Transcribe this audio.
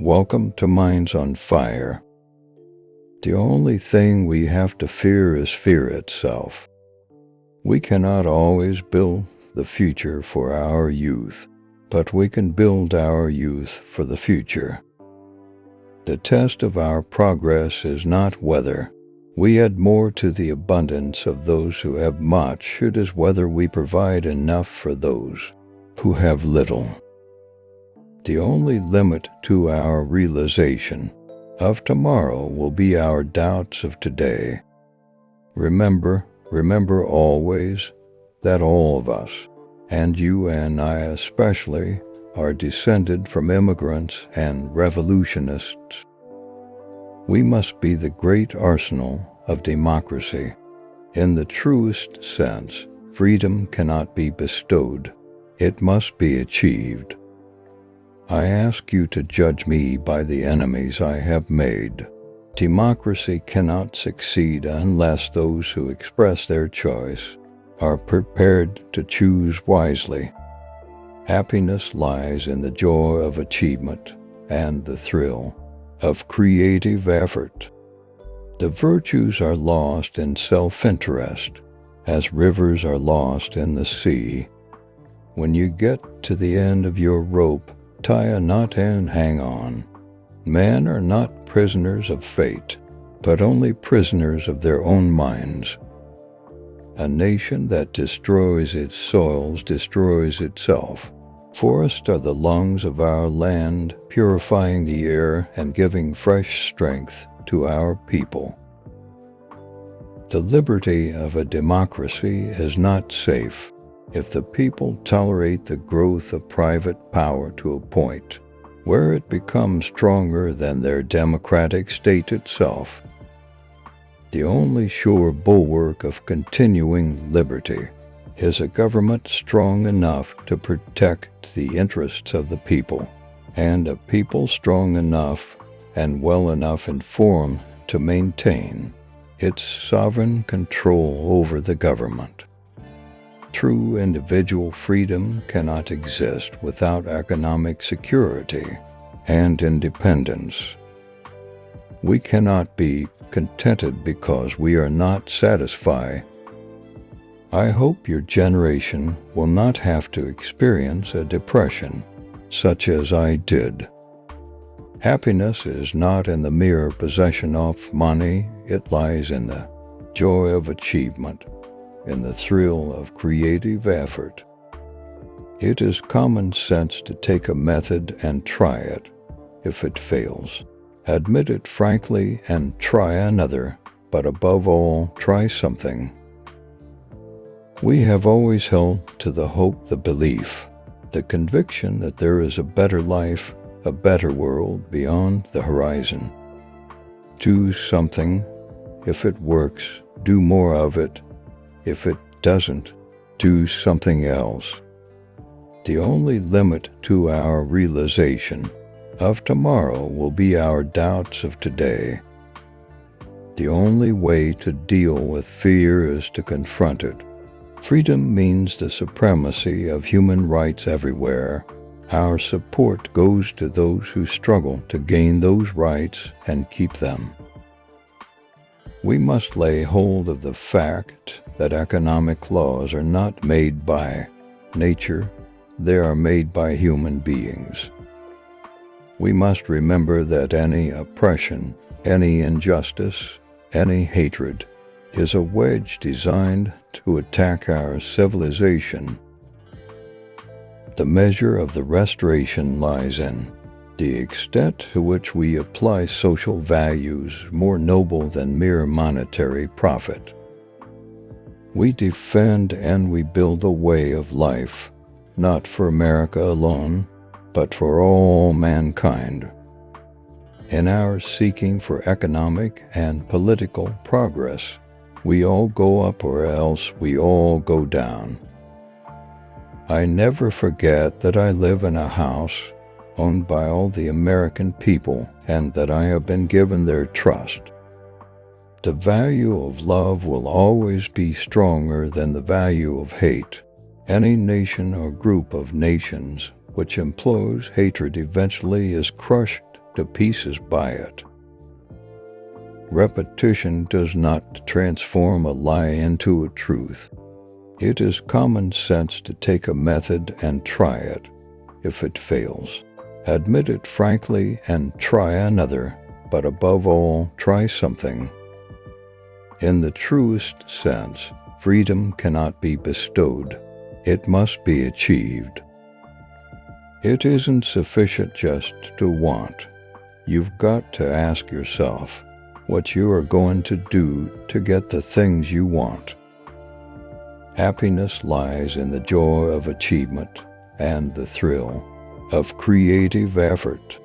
Welcome to Minds on Fire. The only thing we have to fear is fear itself. We cannot always build the future for our youth, but we can build our youth for the future. The test of our progress is not whether we add more to the abundance of those who have much, it is whether we provide enough for those who have little. The only limit to our realization of tomorrow will be our doubts of today. Remember always that all of us, and you and I especially, are descended from immigrants and revolutionists. We must be the great arsenal of democracy. In the truest sense, freedom cannot be bestowed. It must be achieved. I ask you to judge me by the enemies I have made. Democracy cannot succeed unless those who express their choice are prepared to choose wisely. Happiness lies in the joy of achievement and the thrill of creative effort. The virtues are lost in self-interest, as rivers are lost in the sea. When you get to the end of your rope, tie a knot and hang on. Men are not prisoners of fate, but only prisoners of their own minds. A nation that destroys its soils destroys itself. Forests are the lungs of our land, purifying the air and giving fresh strength to our people. The liberty of a democracy is not safe if the people tolerate the growth of private power to a point where it becomes stronger than their democratic state itself. The only sure bulwark of continuing liberty is a government strong enough to protect the interests of the people, and a people strong enough and well enough informed to maintain its sovereign control over the government. True individual freedom cannot exist without economic security and independence. We cannot be contented because we are not satisfied. I hope your generation will not have to experience a depression such as I did. Happiness is not in the mere possession of money, it lies in the joy of achievement, in the thrill of creative effort. It is common sense to take a method and try it. If it fails, admit it frankly and try another, but above all, try something. We have always held to the hope, the belief, the conviction that there is a better life, a better world beyond the horizon. Do something. If it works, do more of it. If it doesn't, do something else. The only limit to our realization of tomorrow will be our doubts of today. The only way to deal with fear is to confront it. Freedom means the supremacy of human rights everywhere. Our support goes to those who struggle to gain those rights and keep them. We must lay hold of the fact that economic laws are not made by nature, they are made by human beings. We must remember that any oppression, any injustice, any hatred is a wedge designed to attack our civilization. The measure of the restoration lies in the extent to which we apply social values more noble than mere monetary profit. We defend and we build a way of life, not for America alone, but for all mankind. In our seeking for economic and political progress, we all go up or else we all go down. I never forget that I live in a house owned by all the American people and that I have been given their trust. The value of love will always be stronger than the value of hate. Any nation or group of nations which employs hatred eventually is crushed to pieces by it. Repetition does not transform a lie into a truth. It is common sense to take a method and try it. If it fails, admit it frankly and try another, but above all, try something. In the truest sense, freedom cannot be bestowed. It must be achieved. It isn't sufficient just to want. You've got to ask yourself what you are going to do to get the things you want. Happiness lies in the joy of achievement and the thrill of creative effort.